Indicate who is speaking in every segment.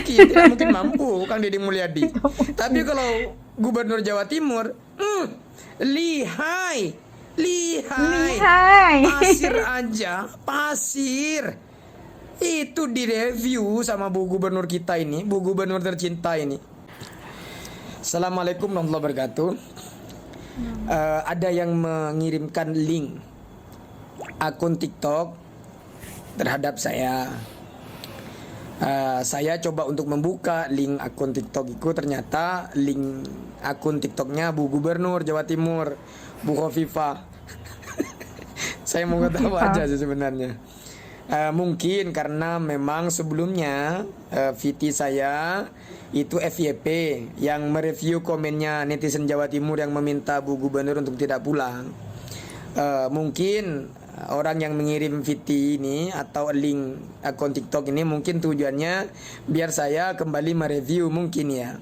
Speaker 1: tidak mungkin mampu Kang Deddy Mulyadi. Tapi kalau Gubernur Jawa Timur, lihai, pasir aja, pasir. Itu direview sama Bu Gubernur kita ini, Bu Gubernur tercinta ini. Assalamualaikum warahmatullahi wabarakatuh. Ada yang mengirimkan link akun TikTok terhadap saya. Saya coba untuk membuka link akun TikTok itu, ternyata link akun TikToknya Bu Gubernur Jawa Timur, Bu Khofifah. Saya mau tahu aja sih sebenarnya. Mungkin karena memang sebelumnya VT saya itu FYP yang mereview komennya netizen Jawa Timur yang meminta Bu Gubernur untuk tidak pulang. Mungkin orang yang mengirim VT ini atau link akun TikTok ini mungkin tujuannya biar saya kembali mereview mungkin ya.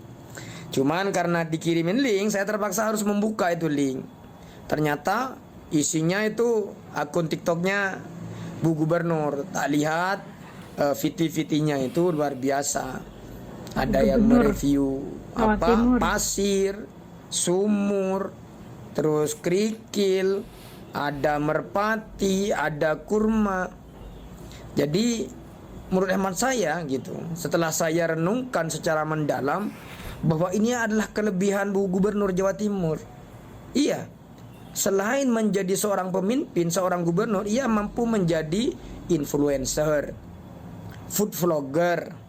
Speaker 1: Cuman karena dikirimin link, saya terpaksa harus membuka itu link. Ternyata isinya itu akun TikToknya Bu Gubernur. Tak lihat VT-VT-nya itu luar biasa. Ada yang mereview pasir, sumur, terus kerikil, ada merpati, ada kurma. Jadi menurut hemat saya gitu, setelah saya renungkan secara mendalam bahwa ini adalah kelebihan Bu Gubernur Jawa Timur. Iya, selain menjadi seorang pemimpin, seorang gubernur, ia mampu menjadi influencer, food vlogger,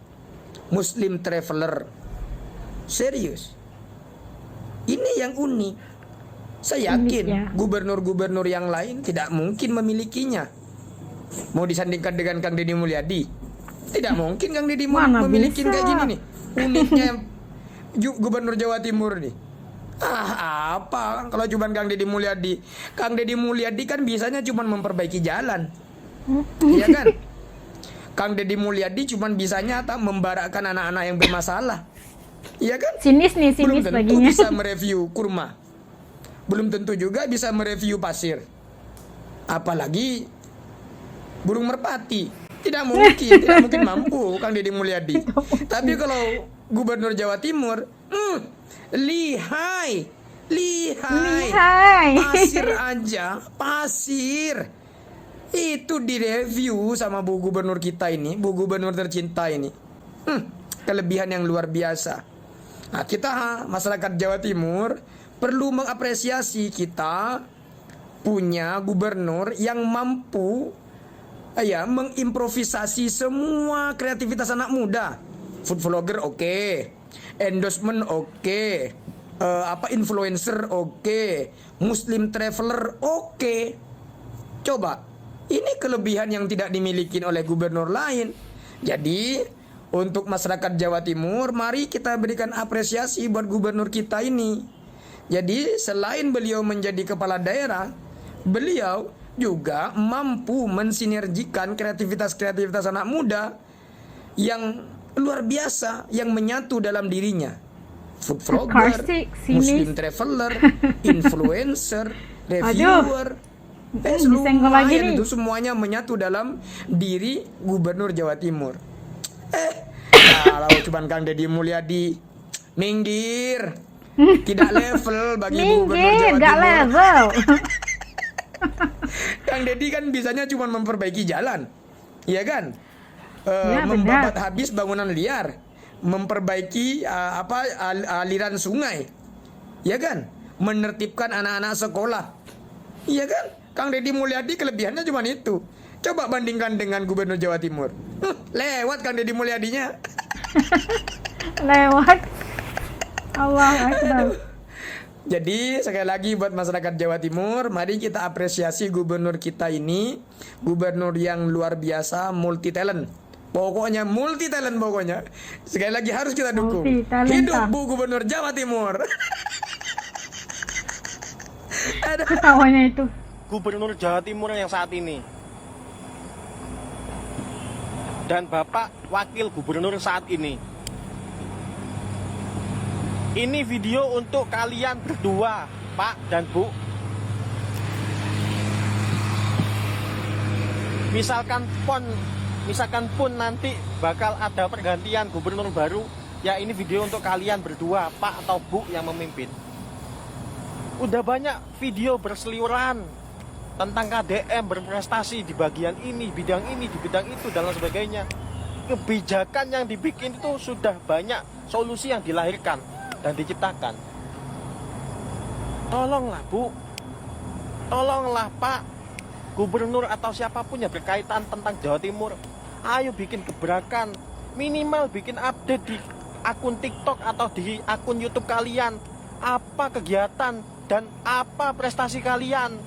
Speaker 1: Muslim traveler. Serius, ini yang unik. Saya yakin gubernur-gubernur yang lain tidak mungkin memilikinya. Mau disandingkan dengan Kang Deddy Mulyadi, tidak mungkin Kang Deddy memiliki kayak gini nih. Uniknya Gubernur Jawa Timur nih. Apa kalau cuma Kang Deddy Mulyadi? Kang Deddy Mulyadi kan bisanya cuma memperbaiki jalan. Iya kan? Kang Deddy Mulyadi cuma bisanya membarakkan anak-anak yang bermasalah. Iya kan?
Speaker 2: Sinis
Speaker 1: Belum tentu
Speaker 2: baginya.
Speaker 1: bisa mereview kurma. Belum tentu juga bisa mereview pasir. Apalagi burung merpati. Tidak mungkin mampu Kang Deddy Mulyadi. Tapi kalau Gubernur Jawa Timur, lihai, pasir aja, pasir. Itu direview sama Bu Gubernur kita ini, Bu Gubernur tercinta ini. Kelebihan yang luar biasa. Nah, kita masyarakat Jawa Timur perlu mengapresiasi kita punya gubernur yang mampu mengimprovisasi semua kreativitas anak muda. Food vlogger oke, endorsement oke, influencer oke, Muslim traveler oke. Coba, ini kelebihan yang tidak dimiliki oleh gubernur lain. Jadi untuk masyarakat Jawa Timur, mari kita berikan apresiasi buat gubernur kita ini. Jadi selain beliau menjadi kepala daerah, beliau juga mampu mensinergikan kreativitas anak muda yang luar biasa, yang menyatu dalam dirinya. Food vlogger, Muslim traveler, influencer, reviewer, lumayan itu semuanya menyatu dalam diri Gubernur Jawa Timur. Kalau cuma Kang Deddy Mulyadi, minggir. Tidak level bagi Gubernur Jawa Timur.
Speaker 2: Level.
Speaker 1: Kang Deddy kan bisanya cuma memperbaiki jalan, iya kan? Membabat habis bangunan liar, memperbaiki aliran sungai, iya kan? Menertibkan anak-anak sekolah, iya kan? Kang Deddy Mulyadi kelebihannya cuma itu. Coba bandingkan dengan Gubernur Jawa Timur. Lewat Kang Deddy Mulyadinya.
Speaker 2: Lewat. Allah Akbar.
Speaker 1: Jadi sekali lagi buat masyarakat Jawa Timur, mari kita apresiasi gubernur kita ini, gubernur yang luar biasa, multi talent. Pokoknya multi talent pokoknya. Sekali lagi harus kita dukung. Hidup Bu Gubernur Jawa Timur.
Speaker 2: Ketawanya itu.
Speaker 3: Gubernur Jawa Timur yang saat ini dan Bapak Wakil Gubernur saat ini. Ini video untuk kalian berdua, Pak dan Bu. Misalkan PON misalkan pun nanti bakal ada pergantian gubernur baru, ya ini video untuk kalian berdua, Pak atau Bu yang memimpin. Udah banyak video berseliweran tentang KDM berprestasi di bagian ini, bidang ini, di bidang itu, dan lain sebagainya. Kebijakan yang dibikin itu sudah banyak solusi yang dilahirkan dan diciptakan. Tolonglah Bu, tolonglah Pak Gubernur atau siapapun yang berkaitan tentang Jawa Timur, ayo bikin gebrakan, minimal bikin update di akun TikTok atau di akun YouTube kalian. Apa kegiatan dan apa prestasi kalian.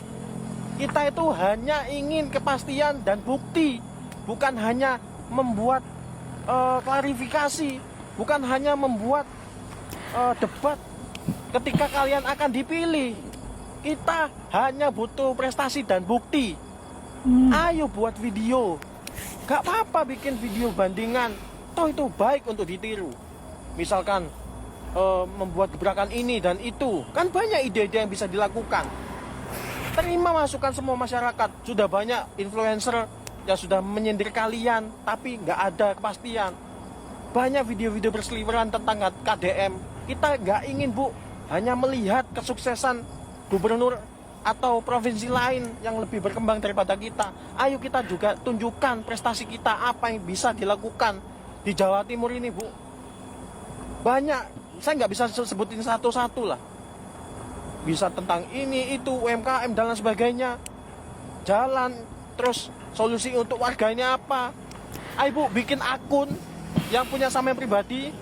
Speaker 3: Kita itu hanya ingin kepastian dan bukti, bukan hanya membuat klarifikasi, bukan hanya membuat debat ketika kalian akan dipilih. Kita hanya butuh prestasi dan bukti. Ayo buat video. Gak apa-apa bikin video bandingan, toh itu baik untuk ditiru. Misalkan membuat gebrakan ini dan itu, kan banyak ide-ide yang bisa dilakukan. Terima masukan semua masyarakat. Sudah banyak influencer yang sudah menyindir kalian, tapi nggak ada kepastian. Banyak video-video berseliweran tentang KDM. Kita nggak ingin Bu, hanya melihat kesuksesan gubernur atau provinsi lain yang lebih berkembang daripada kita. Ayo kita juga tunjukkan prestasi kita, apa yang bisa dilakukan di Jawa Timur ini Bu. Banyak, saya nggak bisa sebutin satu-satu lah. Bisa tentang ini, itu, UMKM dan lain sebagainya. Jalan, terus solusi untuk warga ini apa. Ayo Bu, bikin akun yang punya sampean pribadi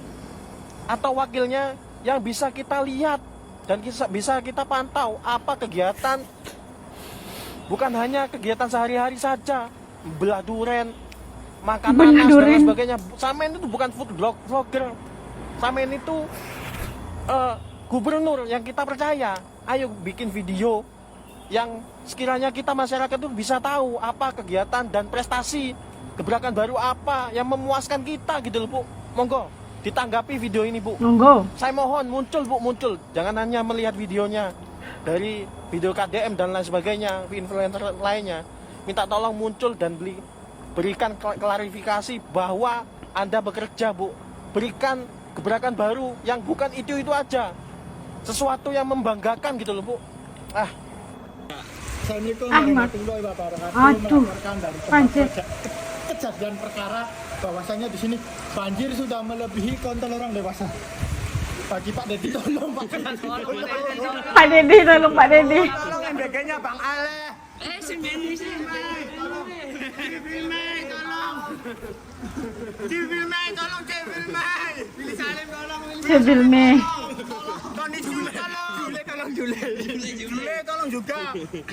Speaker 3: atau wakilnya yang bisa kita lihat dan bisa kita pantau apa kegiatan, bukan hanya kegiatan sehari-hari saja, belah duren, makan nanas dan lain sebagainya. Sampean itu bukan food vlogger, sampean itu gubernur yang kita percaya. Ayo bikin video yang sekiranya kita masyarakat itu bisa tahu apa kegiatan dan prestasi gebrakan baru apa yang memuaskan kita gitu loh Bu. Monggo ditanggapi video ini Bu.
Speaker 2: Monggo.
Speaker 3: Saya mohon muncul Bu, muncul. Jangan hanya melihat videonya dari video KDM dan lain sebagainya, influencer lainnya. Minta tolong muncul dan berikan klarifikasi bahwa Anda bekerja Bu. Berikan gebrakan baru yang bukan itu aja. Sesuatu yang membanggakan gitu loh Bu.
Speaker 4: Assalamualaikum
Speaker 2: Ahmad.
Speaker 4: warahmatullahi wabarakatuh.
Speaker 2: Aduh.
Speaker 4: Melaporkan dari
Speaker 2: Banjir.
Speaker 4: kejadian perkara bahwasanya di sini banjir sudah melebihi kontrol orang dewasa. Bagi Pak Dedi tolong Pak.
Speaker 2: Pak Dede, tolong Pak Dede.
Speaker 4: Tolong MBG-nya Bang Ale. Cifilmai tolong Cifilmai. Pilih Salim tolong.
Speaker 2: Sebilme.
Speaker 4: Tony Jule tolong Jule tolong juga.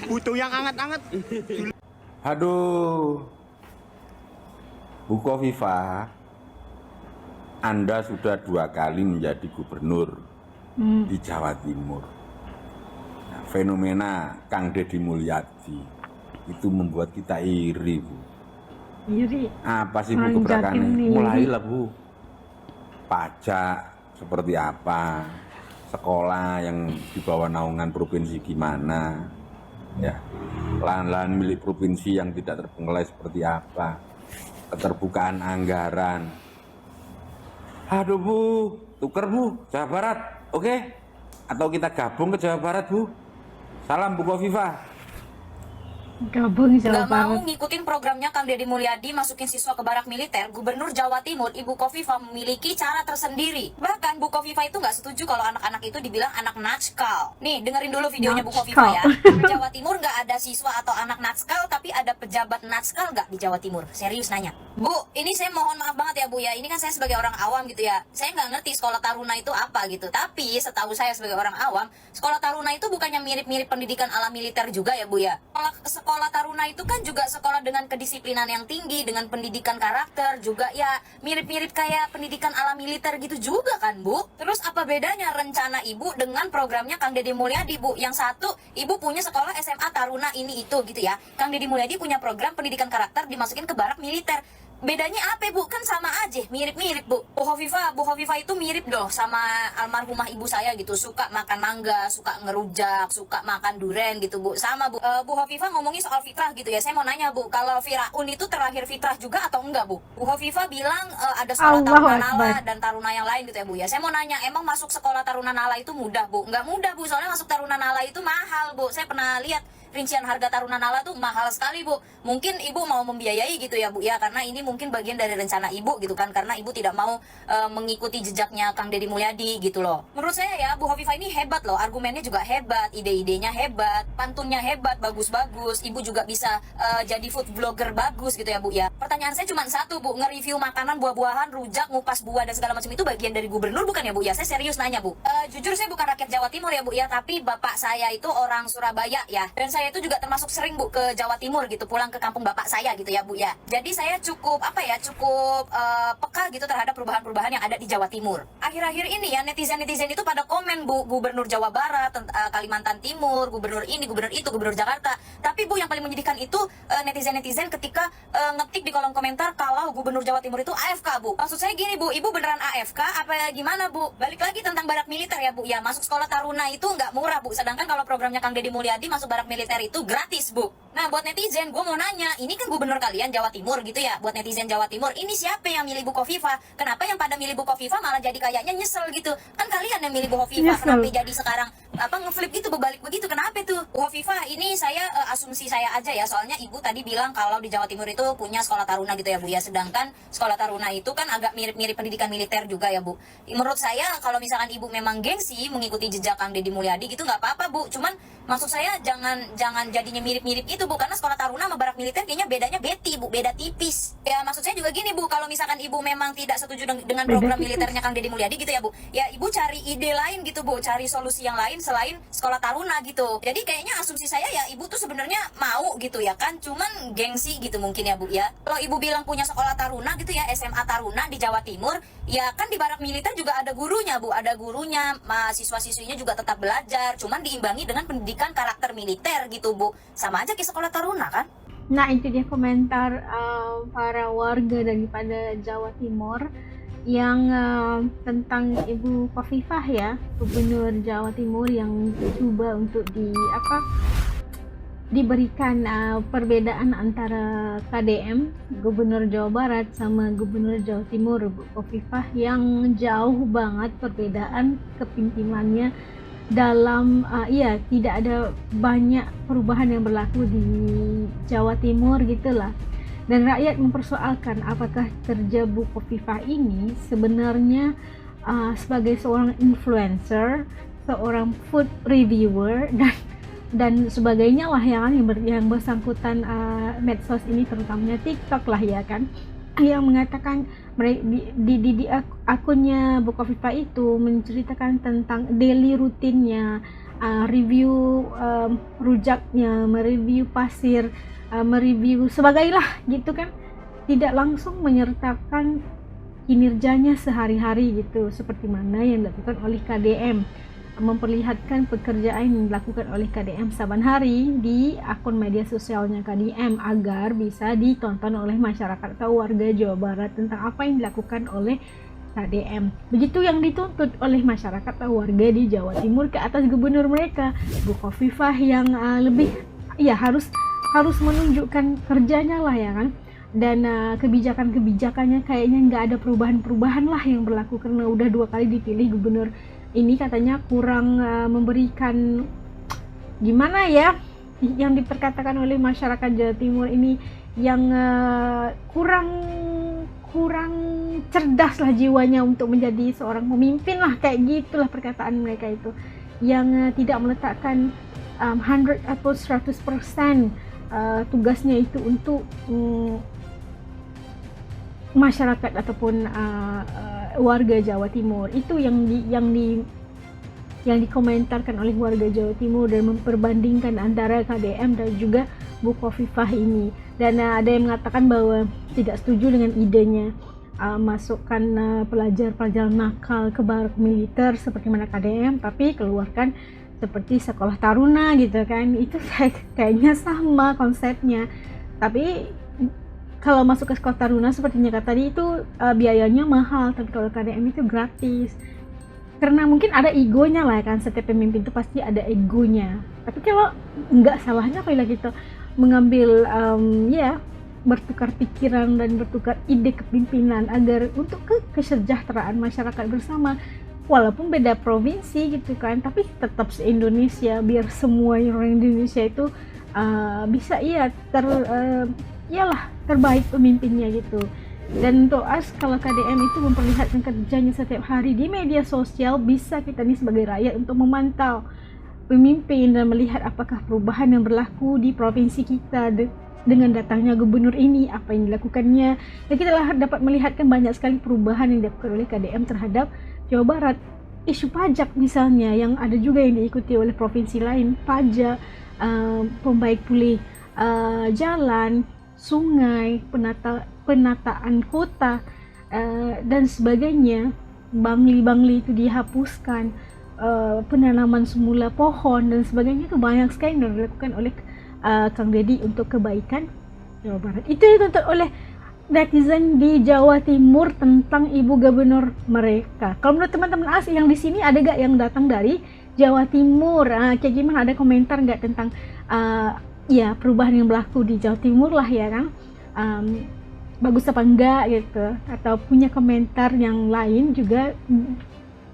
Speaker 4: Butuh yang hangat-hangat.
Speaker 5: Aduh, Bu Kofifa, Anda sudah 2 kali menjadi gubernur di Jawa Timur. Nah, fenomena Kang Deddy Mulyadi itu membuat kita iri, Bu.
Speaker 2: Iri.
Speaker 5: Apa sih Bu
Speaker 2: Orang
Speaker 5: gebrakannya?
Speaker 2: Jatim nih,
Speaker 5: Mulailah Bu. Pajak seperti apa? Sekolah yang di bawah naungan provinsi gimana? Ya, lahan-lahan milik provinsi yang tidak terbengkalai seperti apa, keterbukaan anggaran. Aduh Bu, tuker Bu, Jawa Barat, oke? Atau kita gabung ke Jawa Barat Bu. Salam Bu Kofifa.
Speaker 2: Gabung Jawa
Speaker 6: Nggak mau
Speaker 2: Barat.
Speaker 6: ngikutin programnya Kang Deddy Mulyadi masukin siswa ke barak militer, Gubernur Jawa Timur Ibu Kofifa memiliki cara tersendiri. Bahkan Bu Kofifa itu nggak setuju kalau anak-anak itu dibilang anak natskal. Nih, dengerin dulu videonya Bu Kofifa ya. Jawa Timur nggak ada siswa atau anak natskal, tapi ada pejabat natskal nggak di Jawa Timur? Serius nanya. Bu, ini saya mohon maaf banget ya Bu ya. Ini kan saya sebagai orang awam gitu ya. Saya nggak ngerti sekolah taruna itu apa gitu. Tapi setahu saya sebagai orang awam, sekolah taruna itu bukannya mirip-mirip pendidikan ala militer juga ya Bu ya. Sekolah taruna itu kan juga sekolah dengan kedisiplinan yang tinggi, dengan pendidikan karakter juga ya mirip-mirip kayak pendidikan ala militer gitu juga kan Bu. Terus apa bedanya rencana Ibu dengan programnya Kang Deddy Mulyadi Bu? Yang satu, Ibu punya sekolah SMA taruna ini itu gitu ya. Kang Deddy Mulyadi punya program pendidikan karakter dimasukin ke barak militer. Bedanya apa Bu? Kan sama aja, mirip-mirip Bu. Bu Hovifah itu mirip dong sama almarhumah ibu saya gitu. Suka makan mangga, suka ngerujak, suka makan duren gitu Bu. Sama Bu. Bu Hovifah ngomongin soal fitrah gitu ya. Saya mau nanya Bu, kalau Firaun itu terakhir fitrah juga atau enggak Bu? Bu Hovifah bilang ada sekolah
Speaker 2: Allahu
Speaker 6: taruna
Speaker 2: Akbar.
Speaker 6: nala dan taruna yang lain gitu ya Bu ya. Saya mau nanya, emang masuk sekolah taruna nala itu mudah Bu? Enggak mudah Bu, soalnya masuk taruna nala itu mahal Bu. Saya pernah lihat rincian harga taruna nala tuh mahal sekali Bu. Mungkin ibu mau membiayai gitu ya Bu ya, karena ini mungkin bagian dari rencana ibu gitu kan, karena ibu tidak mau mengikuti jejaknya Kang Deddy Mulyadi gitu loh. Menurut saya ya Bu Hovifah ini hebat loh, argumennya juga hebat, ide-idenya hebat, pantunnya hebat, bagus-bagus. Ibu juga bisa jadi food vlogger bagus gitu ya Bu ya. Pertanyaan saya cuma satu Bu, nge-review makanan, buah-buahan, rujak, ngupas buah dan segala macam itu bagian dari gubernur bukan ya Bu ya? Saya serius nanya Bu. Jujur saya bukan rakyat Jawa Timur ya Bu ya, tapi bapak saya itu orang Surabaya ya, dan saya itu juga termasuk sering Bu ke Jawa Timur gitu, pulang ke kampung bapak saya gitu ya Bu ya. Jadi saya cukup peka gitu terhadap perubahan-perubahan yang ada di Jawa Timur. Akhir-akhir ini ya netizen-netizen itu pada komen Bu, gubernur Jawa Barat, Kalimantan Timur, gubernur ini, gubernur itu, gubernur Jakarta. Tapi Bu yang paling menyedihkan itu netizen-netizen ketika ngetik di kolom komentar kalau gubernur Jawa Timur itu AFK Bu. Maksud saya gini Bu, ibu beneran AFK apa gimana Bu? Balik lagi tentang barak militer ya Bu ya, masuk sekolah taruna itu nggak murah Bu, sedangkan kalau programnya Kang Deddy Mulyadi masuk barak militer itu gratis Bu. Nah buat netizen, gue mau nanya, ini kan gubernur kalian Jawa Timur gitu ya, buat netizen Jawa Timur, ini siapa yang milih Bu Hovifah? Kenapa yang pada milih Bu Hovifah malah jadi kayaknya nyesel gitu? Kan kalian yang milih Bu Hovifah,
Speaker 2: Nyesel.
Speaker 6: kenapa jadi sekarang ngeflip gitu, berbalik begitu, kenapa tuh? Bu Hovifah ini saya asumsi saya aja ya, soalnya ibu tadi bilang kalau di Jawa Timur itu punya sekolah taruna gitu ya Bu ya, sedangkan sekolah taruna itu kan agak mirip-mirip pendidikan militer juga ya Bu. Menurut saya kalau misalkan ibu memang gengsi mengikuti jejak Kang Deddy Mulyadi gitu nggak apa-apa Bu, cuman maksud saya jangan jadinya mirip-mirip itu Bu, karena sekolah taruna sama barak militer kayaknya bedanya Bu, beda tipis. Ya maksud saya juga gini Bu, kalau misalkan ibu memang tidak setuju dengan program militernya Kang Deddy Mulyadi gitu ya Bu, ya ibu cari ide lain gitu Bu, cari solusi yang lain selain sekolah taruna gitu. Jadi kayaknya asumsi saya ya ibu tuh sebenarnya mau gitu ya kan, cuman gengsi gitu mungkin ya Bu ya. Kalau ibu bilang punya sekolah taruna gitu ya, SMA taruna di Jawa Timur, ya kan di barak militer juga ada gurunya Bu, ada gurunya, mahasiswa-siswinya juga tetap belajar, cuman diimbangi dengan pendidikan karakter militer gitu Bu. Sama aja kayak sekolah taruna kan.
Speaker 2: Nah itu dia komentar para warga daripada Jawa Timur yang tentang Ibu Hovifah ya, Gubernur Jawa Timur yang coba untuk diberikan perbedaan antara KDM Gubernur Jawa Barat sama Gubernur Jawa Timur Bu Hovifah yang jauh banget perbedaan kepimpimannya dalam tidak ada banyak perubahan yang berlaku di Jawa Timur gitulah, dan rakyat mempersoalkan apakah kerja Bu Hovifah ini sebenarnya sebagai seorang influencer, seorang food reviewer dan sebagainya lah yang bersangkutan medsos ini, terutamanya TikTok lah ya kan, yang mengatakan di akunnya Bu Hovifah itu menceritakan tentang daily rutinnya, review rujaknya, mereview pasir, mereview sebagailah gitu kan, tidak langsung menyertakan kinerjanya sehari-hari gitu, seperti mana yang dilakukan oleh KDM, memperlihatkan pekerjaan yang dilakukan oleh KDM saban hari di akun media sosialnya KDM agar bisa ditonton oleh masyarakat atau warga Jawa Barat tentang apa yang dilakukan oleh KDM. Begitu yang dituntut oleh masyarakat atau warga di Jawa Timur ke atas gubernur mereka, Bu Hovifah, yang lebih ya harus menunjukkan kerjanya lah ya kan. Dan kebijakan-kebijakannya kayaknya nggak ada perubahan-perubahan lah yang berlaku, karena udah 2 kali dipilih gubernur ini katanya kurang memberikan, gimana ya, yang diperkatakan oleh masyarakat Jawa Timur ini yang kurang cerdas lah jiwanya untuk menjadi seorang pemimpin lah, kayak gitulah perkataan mereka itu, yang tidak meletakkan 100 atau 100% tugasnya itu untuk masyarakat ataupun warga Jawa Timur. Itu yang dikomentarkan oleh warga Jawa Timur dan memperbandingkan antara KDM dan juga Bu Hovifah ini. Dan ada yang mengatakan bahwa tidak setuju dengan idenya masukkan pelajar-pelajar nakal ke barak militer seperti mana KDM, tapi keluarkan seperti sekolah taruna gitu kan. Itu kayaknya sama konsepnya, tapi kalau masuk ke sekolah taruna sepertinya kata tadi itu biayanya mahal, tapi kalau KDM itu gratis. Karena mungkin ada egonya lah kan, setiap pemimpin itu pasti ada egonya. Tapi kalau nggak salahnya kalau kita mengambil bertukar pikiran dan bertukar ide kepemimpinan agar untuk kesejahteraan masyarakat bersama, walaupun beda provinsi gitu kan, tapi tetap se-Indonesia, biar semua orang Indonesia itu bisa terbaik pemimpinnya gitu. Dan untuk kalau KDM itu memperlihatkan kerjanya setiap hari di media sosial, bisa kita nih sebagai rakyat untuk memantau pemimpin dan melihat apakah perubahan yang berlaku di provinsi kita dengan datangnya gubernur ini, apa yang dilakukannya. Dan kita dapat melihatkan banyak sekali perubahan yang dilakukan oleh KDM terhadap Jawa Barat. Isu pajak misalnya, yang ada juga yang diikuti oleh provinsi lain, pajak, pembaik pulih jalan, sungai, penataan kota, dan sebagainya. Bangli-bangli itu dihapuskan, penanaman semula pohon dan sebagainya, itu banyak sekali yang dilakukan oleh Kang Deddy untuk kebaikan Jawa Barat. Itu ditonton oleh netizen di Jawa Timur tentang ibu gubernur mereka. Kalau menurut teman-teman asli yang di sini, ada gak yang datang dari Jawa Timur? Kayak gimana, ada komentar gak tentang perubahan yang berlaku di Jawa Timur lah ya kan? Bagus apa enggak gitu, atau punya komentar yang lain juga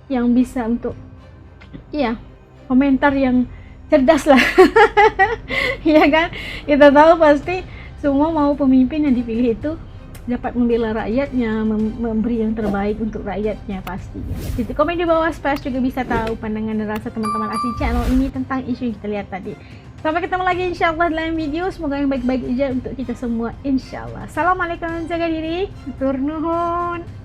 Speaker 2: yang bisa untuk komentar yang cerdas lah. Ya kan, kita tahu pasti semua mau pemimpin yang dipilih itu dapat membela rakyatnya, memberi yang terbaik untuk rakyatnya pastinya. Titik komen di bawah, Space juga bisa tahu pandangan dan rasa teman-teman asli channel ini tentang isu yang kita lihat tadi. Sampai ketemu lagi insyaallah dalam video, semoga yang baik-baik aja untuk kita semua insyaallah. Assalamualaikum, jaga diri, tur nuhun.